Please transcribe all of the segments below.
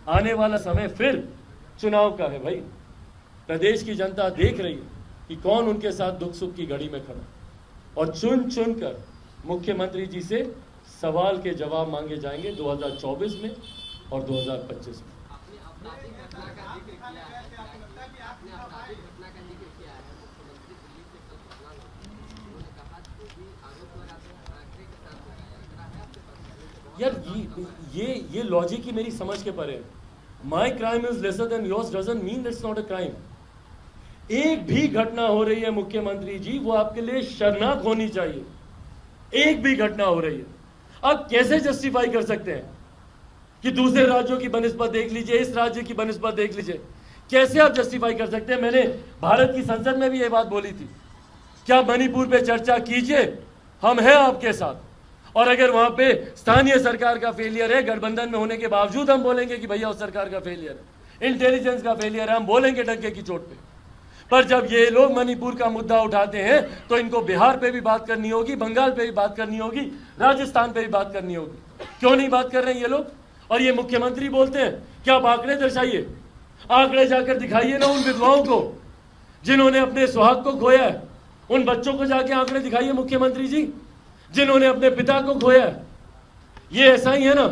आने वाला समय फिर चुनाव का है भाई। प्रदेश की जनता देख रही है कि कौन उनके साथ दुख सुख की घड़ी में खड़ा, और चुन चुन कर मुख्यमंत्री जी से सवाल के जवाब मांगे जाएंगे 2024 में और 2025 में। यार ये लॉजिक ही मेरी समझ के परे है। My crime is lesser than yours doesn't mean that's not a crime. एक भी घटना हो रही है मुख्यमंत्री जी, वो आपके लिए शर्मनाक होनी चाहिए। एक भी घटना हो रही है, आप कैसे जस्टिफाई कर सकते हैं कि दूसरे राज्यों की बनिस्बत देख लीजिए, इस राज्य की बनिस्बत देख लीजिए, कैसे आप जस्टिफाई कर सकते हैं? मैंने भारत की संसद में भी ये बात बोली थी, क्या मणिपुर पे चर्चा कीजिए, हम हैं आपके साथ। और अगर वहां पे स्थानीय सरकार का फेलियर है, गठबंधन में होने के बावजूद हम बोलेंगे कि भैया उस सरकार का फेलियर है, इंटेलिजेंस का फेलियर है, हम बोलेंगे डंके की चोट पे। पर जब ये लोग मणिपुर का मुद्दा उठाते हैं तो इनको बिहार पे भी बात करनी होगी, बंगाल पे भी बात करनी होगी, राजस्थान पे भी बात करनी होगी। क्यों नहीं बात कर रहे हैं ये लोग? और ये मुख्यमंत्री बोलते हैं कि आप आंकड़े दर्शाइए, आंकड़े जाकर दिखाइए ना उन विधवाओं को जिन्होंने अपने सुहाग को खोया है, उन बच्चों को जाके आंकड़े दिखाइए मुख्यमंत्री जी, जिन्होंने अपने पिता को खोया है। ये ऐसा ही है ना,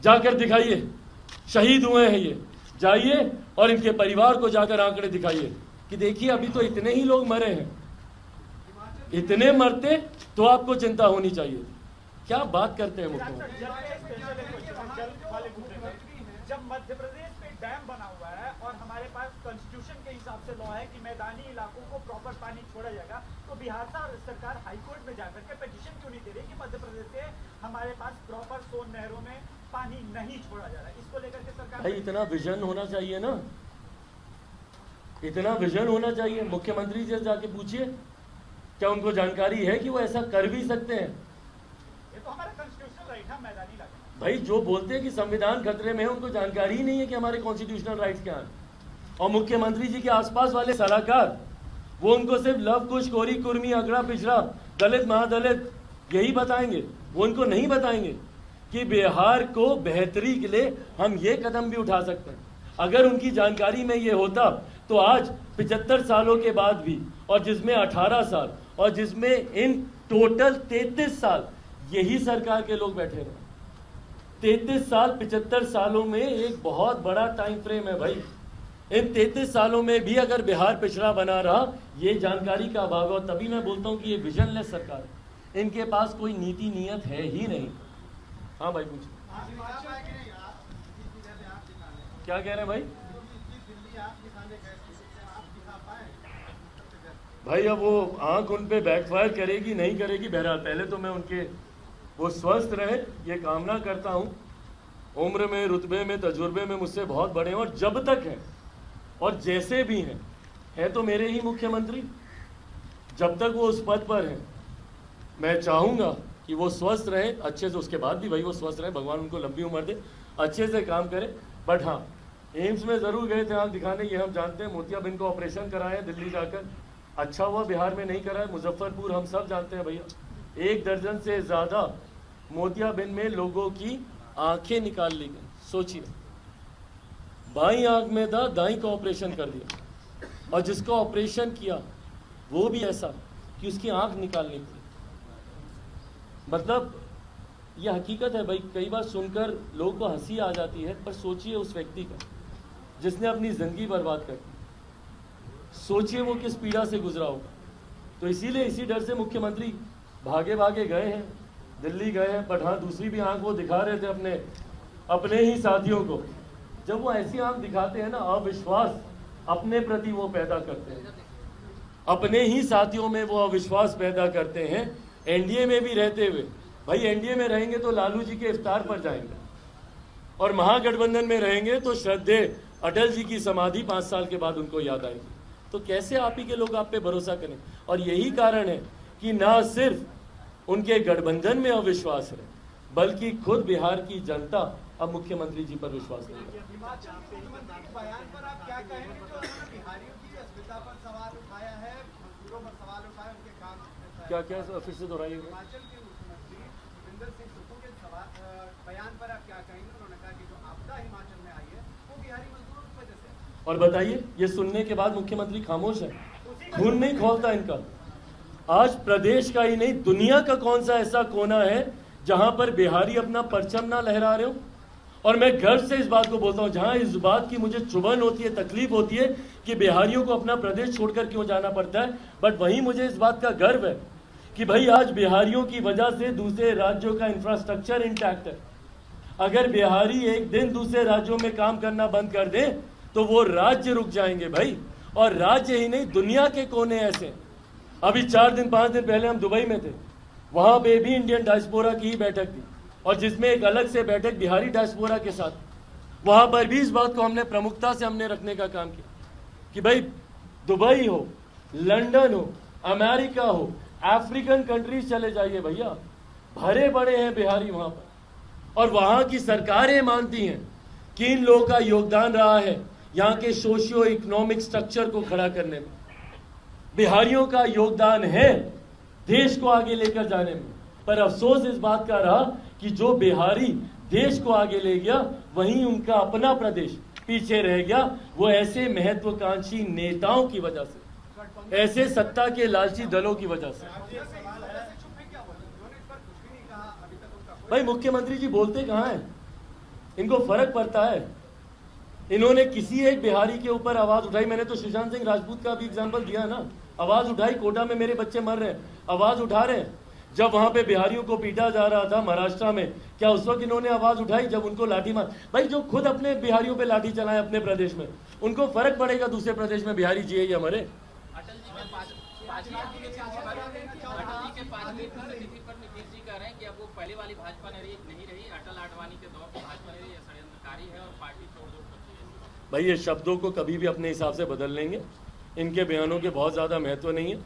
जाकर दिखाइए, शहीद हुए हैं ये, जाइए और इनके परिवार को जाकर आंकड़े दिखाइए कि देखिए अभी तो इतने ही लोग मरे हैं। इतने मरते तो आपको चिंता होनी चाहिए। क्या बात करते हैं मुख्यमंत्री? जब मध्य प्रदेश में डैम बना हुआ है और हमारे पास कॉन्स्टिट्यूशन के हिसाब से लॉ है कि मैदानी इलाकों को प्रॉपर पानी छोड़ा जाएगा, तो बिहार सरकार हाईकोर्ट में जाकर के पिटीशन क्यों नहीं दे रही कि मध्य प्रदेश से हमारे पास प्रॉपर सोन नहरों में पानी नहीं छोड़ा जा रहा है? इसको लेकर के सरकार भाई इतना विजन होना चाहिए ना, इतना विजन होना चाहिए। मुख्यमंत्री से जाके पूछिए, क्या उनको जानकारी है कि वो ऐसा कर भी सकते हैं? ये तो हमारा कॉन्स्टिट्यूशनल राइट है मैदानी इलाके। भाई जो बोलते हैं कि संविधान खतरे में है, उनको जानकारी ही नहीं है कि हमारे कॉन्स्टिट्यूशनल राइट्स क्या हैं। और मुख्यमंत्री जी के आसपास वाले सलाहकार, वो उनको सिर्फ लव कुश, कोरी कुर्मी, अगड़ा पिछड़ा, दलित महादलित यही बताएंगे। वो उनको नहीं बताएंगे कि बिहार को बेहतरी के लिए हम ये कदम भी उठा सकते हैं। अगर उनकी जानकारी में ये होता तो आज 75 सालों के बाद भी, और जिसमें 18 साल और जिसमें इन टोटल 33 साल यही सरकार के लोग बैठे रहे। 33 साल 75 सालों में एक बहुत बड़ा टाइम फ्रेम है भाई। इन 33 सालों में भी अगर बिहार पिछड़ा बना रहा, ये जानकारी का अभाव है। तभी मैं बोलता हूँ कि ये विजनलेस सरकार है, इनके पास कोई नीति नियत है ही नहीं। हाँ भाई पूछिए, क्या कह रहे हैं भाई? भाई अब वो आंख उन पे बैकफायर करेगी नहीं करेगी, बहरहाल पहले तो मैं उनके वो स्वस्थ रहे ये कामना करता हूँ। उम्र में, रुतबे में, तजुर्बे में मुझसे बहुत बड़े हैं, और जब तक हैं और जैसे भी हैं तो मेरे ही मुख्यमंत्री। जब तक वो उस पद पर हैं, मैं चाहूँगा कि वो स्वस्थ रहे अच्छे से। उसके बाद भी भाई वो स्वस्थ रहे, भगवान उनको लंबी उम्र दे, अच्छे से काम करे। बट हाँ, एम्स में ज़रूर गए थे आँख दिखाने, ये हम जानते हैं। मोतियाबिंद को ऑपरेशन कराया दिल्ली जाकर, अच्छा हुआ बिहार में नहीं कराया। मुजफ्फरपुर हम सब जानते हैं भैया, 1 दर्जन से ज़्यादा मोतियाबिंद में लोगों की आंखें निकाल ली गई। सोचिए, बाईं आंख में था, दाईं का ऑपरेशन कर दिया, और जिसका ऑपरेशन किया वो भी ऐसा कि उसकी आंख निकालनी थी। मतलब यह हकीकत है भाई। कई बार सुनकर लोगों को हंसी आ जाती है, पर सोचिए उस व्यक्ति का जिसने अपनी जिंदगी बर्बाद कर दी, सोचिए वो किस पीड़ा से गुजरा होगा। तो इसीलिए इसी डर से मुख्यमंत्री भागे भागे गए हैं, दिल्ली गए हैं। बट हाँ, दूसरी भी आंख वो दिखा रहे थे अपने ही साथियों को। जब वो ऐसी आंख दिखाते हैं ना, अविश्वास अपने प्रति वो पैदा करते हैं, अपने ही साथियों में वो अविश्वास पैदा करते हैं। एनडीए में भी रहते हुए, भाई एनडीए में रहेंगे तो लालू जी के इफ्तार पर जाएंगे, और महागठबंधन में रहेंगे तो श्रद्धेय अटल जी की समाधि 5 साल के बाद उनको याद आएगी। तो कैसे आप ही के लोग आप पे भरोसा करें? और यही कारण है कि ना सिर्फ उनके गठबंधन में अविश्वास है, बल्कि खुद बिहार की जनता अब मुख्यमंत्री जी पर विश्वास नहीं है। क्या क्या फिर से दोहराइए। बयान पर आप क्या कहेंगे? उन्होंने कहा कि जो आपदा हिमाचल में आई है और बताइए, ये सुनने के बाद मुख्यमंत्री खामोश है, खून नहीं खौलता इनका। आज प्रदेश का ही नहीं, दुनिया का कौन सा ऐसा कोना है जहां पर बिहारी अपना परचम ना लहरा रहे हो? और मैं गर्व से इस बात को बोलता हूं, जहां इस बात की मुझे चुभन होती है, तकलीफ होती है कि बिहारियों को अपना प्रदेश छोड़कर क्यों जाना पड़ता है, बट वहीं मुझे इस बात का गर्व है कि भाई आज बिहारियों की वजह से दूसरे राज्यों का इंफ्रास्ट्रक्चर इंटैक्ट है। अगर बिहारी एक दिन दूसरे राज्यों में काम करना बंद कर दे तो वो राज्य रुक जाएंगे भाई। और राज्य ही नहीं, दुनिया के कोने ऐसे। अभी 4 दिन 5 दिन पहले हम दुबई में थे, वहां पे भी इंडियन डायस्पोरा की ही बैठक थी, और जिसमें एक अलग से बैठक बिहारी डायस्पोरा के साथ। वहां पर भी इस बात को हमने प्रमुखता से हमने रखने का काम किया कि भाई दुबई हो, लंदन हो, अमेरिका हो, अफ्रीकन कंट्रीज चले जाइए भैया, भरे पड़े हैं बिहारी वहां पर। और वहां की सरकारें मानती हैं कि इन लोगों का योगदान रहा है यहाँ के सोशियो इकोनॉमिक स्ट्रक्चर को खड़ा करने में। बिहारियों का योगदान है देश को आगे लेकर जाने में। पर अफसोस इस बात का रहा कि जो बिहारी देश को आगे ले गया, वहीं उनका अपना प्रदेश पीछे रह गया। वो ऐसे महत्वाकांक्षी नेताओं की वजह से, ऐसे सत्ता के लालची दलों की वजह से। भाई मुख्यमंत्री जी बोलते कहाँ हैं? इनको फर्क पड़ता है? इन्होंने किसी एक बिहारी के ऊपर आवाज उठाई? मैंने तो सुशांत सिंह राजपूत का भी एग्जांपल दिया ना। आवाज उठाई, कोटा में मेरे बच्चे मर रहे हैं, आवाज उठा रहे हैं। जब वहां पे बिहारियों को पीटा जा रहा था महाराष्ट्र में, क्या उस वक्त इन्होंने आवाज उठाई? जब उनको लाठी मार, भाई जो खुद अपने बिहारियों पे लाठी चलाए अपने प्रदेश में, उनको फर्क पड़ेगा दूसरे प्रदेश में बिहारी जिए या मरे? अटल जी के 5 नीति पर नीतीश जी कह रहे हैं कि अब वो पहले वाली भाजपा नहीं रही, अटल आडवाणी के दौर की भाजपा नहीं रही, ये षड्यंत्रकारी है और पार्टी तोड़-तोड़ करती है। भाई ये शब्दों को कभी भी अपने हिसाब से बदल लेंगे, इनके बयानों के बहुत ज्यादा महत्व नहीं है।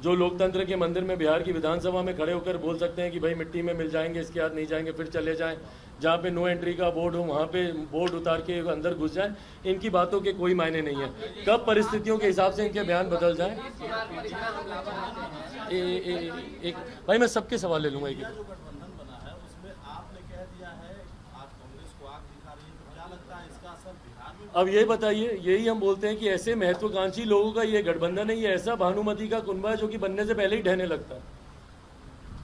जो लोकतंत्र के मंदिर में बिहार की विधानसभा में खड़े होकर बोल सकते हैं कि भाई मिट्टी में मिल जाएंगे, इसके हाथ नहीं जाएंगे, फिर चले जाएं, जहाँ पे नो एंट्री का बोर्ड हो वहाँ पे बोर्ड उतार के अंदर घुस जाएं, इनकी बातों के कोई मायने नहीं है। कब परिस्थितियों के हिसाब से इनके बयान बदल जाएं। एक भाई मैं सबके सवाल ले लूंगा एक। अब ये बताइए, यही हम बोलते हैं कि ऐसे महत्वाकांक्षी लोगों का ये गठबंधन है, ये ऐसा भानुमति का कुनबा है जो कि बनने से पहले ही ढहने लगता है।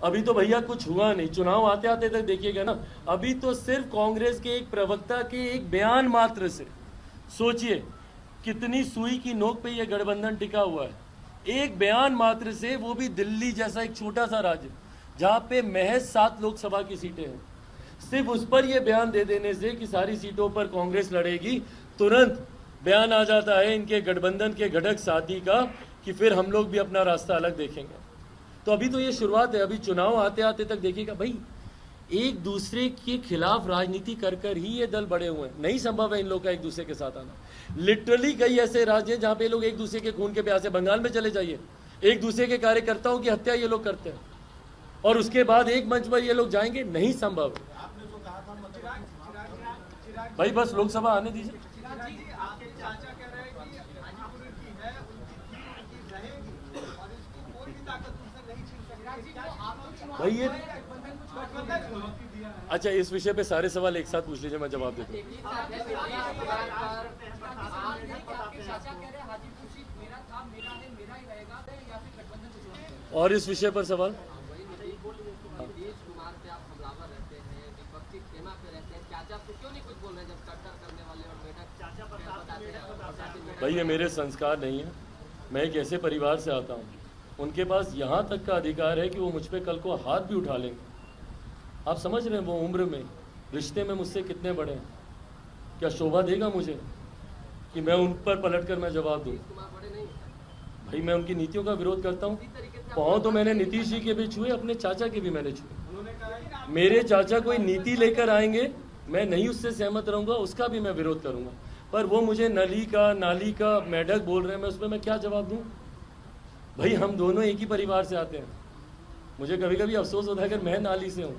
अभी तो भैया कुछ हुआ नहीं, चुनाव आते आते तक देखिएगा ना। अभी तो सिर्फ कांग्रेस के एक प्रवक्ता के एक बयान मात्र से सोचिए कितनी सुई की नोक पे ये गठबंधन टिका हुआ है। एक बयान मात्र से, वो भी दिल्ली जैसा एक छोटा सा राज्य जहां पे महज 7 लोकसभा की सीटें हैं, सिर्फ उस पर यह बयान दे देने से कि सारी सीटों पर कांग्रेस लड़ेगी, तुरंत बयान आ जाता है इनके गठबंधन के घटक साथी का कि फिर हम लोग भी अपना रास्ता अलग देखेंगे। तो अभी तो ये शुरुआत है, अभी चुनाव आते आते तक देखिएगा भाई, एक दूसरे के खिलाफ राजनीति कर कर ही ये दल बड़े हुए हैं। नहीं संभव है इन लोग का एक दूसरे के साथ आना। लिटरली कई ऐसे राज्य हैं जहां पे लोग एक दूसरे के खून के प्यासे, बंगाल में चले जाइए, एक दूसरे के कार्यकर्ताओं की हत्या ये लोग करते हैं, और उसके बाद एक मंच पर ये लोग जाएंगे, नहीं संभव। भाई बस लोकसभा आने दीजिए। भाई ये अच्छा, इस विषय पे सारे सवाल एक साथ पूछ लीजिए, मैं जवाब देता हूँ। और इस विषय पर सवाल, भाई ये मेरे संस्कार नहीं है। मैं एक ऐसे परिवार से आता हूँ, उनके पास यहाँ तक का अधिकार है कि वो मुझ पे कल को हाथ भी उठा लेंगे। आप समझ रहे हैं वो उम्र में, रिश्ते में मुझसे कितने बड़े हैं? क्या शोभा देगा मुझे कि मैं उन पर पलट कर मैं जवाब दूँ? भाई मैं उनकी नीतियों का विरोध करता हूँ। पाँव तो मैंने नीतीश जी के भी छुए, अपने चाचा के भी मैंने छुए। मेरे चाचा कोई नीति लेकर आएंगे, मैं नहीं उससे सहमत रहूँगा, उसका भी मैं विरोध करूँगा। पर वो मुझे नली का नाली का मेढक बोल रहे हैं, मैं उसमें मैं क्या जवाब दूँ? भाई हम दोनों एक ही परिवार से आते हैं। मुझे कभी कभी अफसोस होता है अगर मैं नाली से हूँ।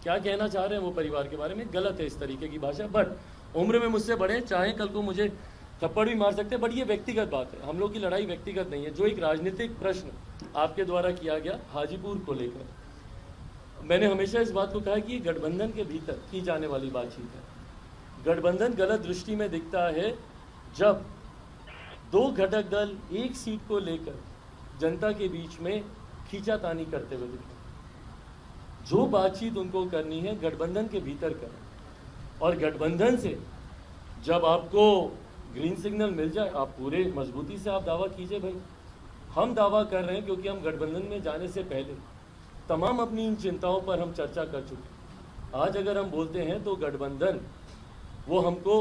क्या कहना चाह रहे हैं वो परिवार के बारे में, गलत है इस तरीके की भाषा। बट उम्र में मुझसे बड़े, चाहे कल को मुझे थप्पड़ भी मार सकते हैं, बट ये व्यक्तिगत बात है। हम लोग की लड़ाई व्यक्तिगत नहीं है। जो एक राजनीतिक प्रश्न आपके द्वारा किया गया हाजीपुर को लेकर, मैंने हमेशा इस बात को कहा कि ये गठबंधन के भीतर की जाने वाली बातचीत है। गठबंधन गलत दृष्टि में दिखता है जब दो घटक दल एक सीट को लेकर जनता के बीच में खींचातानी करते हुए दिखे। जो बातचीत उनको करनी है गठबंधन के भीतर करें, और गठबंधन से जब आपको ग्रीन सिग्नल मिल जाए आप पूरे मजबूती से आप दावा कीजिए भाई। हम दावा कर रहे हैं क्योंकि हम गठबंधन में जाने से पहले तमाम अपनी इन चिंताओं पर हम चर्चा कर चुके। आज अगर हम बोलते हैं तो गठबंधन वो हमको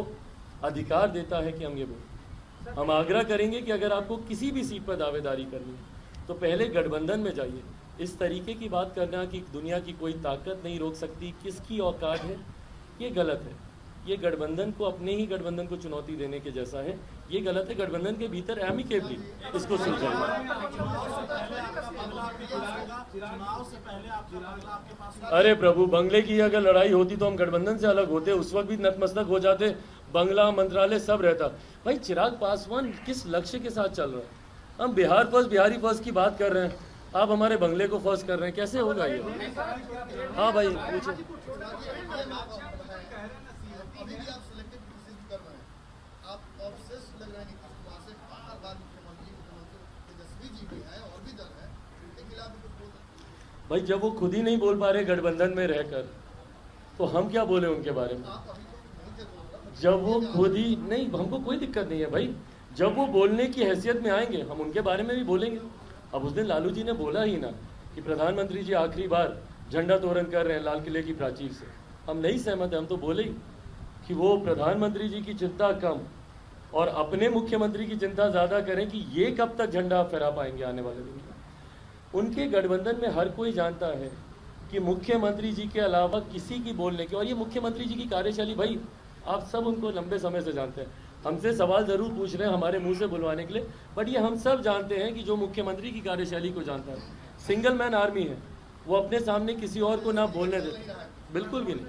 अधिकार देता है कि हम ये बोलें। हम आग्रह करेंगे कि अगर आपको किसी भी सीट पर दावेदारी करनी है तो पहले गठबंधन में जाइए। इस तरीके की बात करना कि दुनिया की कोई ताकत नहीं रोक सकती, किसकी औकात है, ये गलत है। ये गठबंधन को, अपने ही गठबंधन को चुनौती देने के जैसा है। ये गलत है। गठबंधन के भीतर एमिकेबली इसको सुलझाइए। अरे प्रभु, बंगले की अगर लड़ाई होती तो हम गठबंधन से अलग होते, उस वक्त भी नतमस्तक हो जाते, बंगला मंत्रालय सब रहता। भाई चिराग पासवान किस लक्ष्य के साथ चल रहा है? हम बिहार फर्स्ट, बिहारी फर्स्ट की बात कर रहे हैं, आप हमारे बंगले को फर्स्ट कर रहे हैं, कैसे होगा ये? हाँ भाई पूछे। भाई जब वो खुद ही नहीं बोल पा रहे गठबंधन में रहकर, तो हम क्या बोले उनके बारे में? जब वो खुद ही नहीं, हमको कोई दिक्कत नहीं है भाई। जब वो बोलने की हैसियत में आएंगे हम उनके बारे में भी बोलेंगे। अब उस दिन लालू जी ने बोला ही ना कि प्रधानमंत्री जी आखिरी बार झंडा तोरण कर रहे हैं लाल किले की प्राचीर से, हम नहीं सहमत हैं। हम तो बोले ही कि वो प्रधानमंत्री जी की चिंता कम और अपने मुख्यमंत्री की चिंता ज़्यादा करें कि ये कब तक झंडा फहरा पाएंगे आने वाले दिन में। उनके गठबंधन में हर कोई जानता है कि मुख्यमंत्री जी के अलावा किसी की बोलने की, और ये मुख्यमंत्री जी की कार्यशैली भाई आप सब उनको लंबे समय से जानते हैं। हमसे सवाल ज़रूर पूछ रहे हैं हमारे मुंह से बुलवाने के लिए, बट ये हम सब जानते हैं कि जो मुख्यमंत्री की कार्यशैली को जानता है, सिंगल मैन आर्मी है, वो अपने सामने किसी और को ना बोलने देते, बिल्कुल भी नहीं।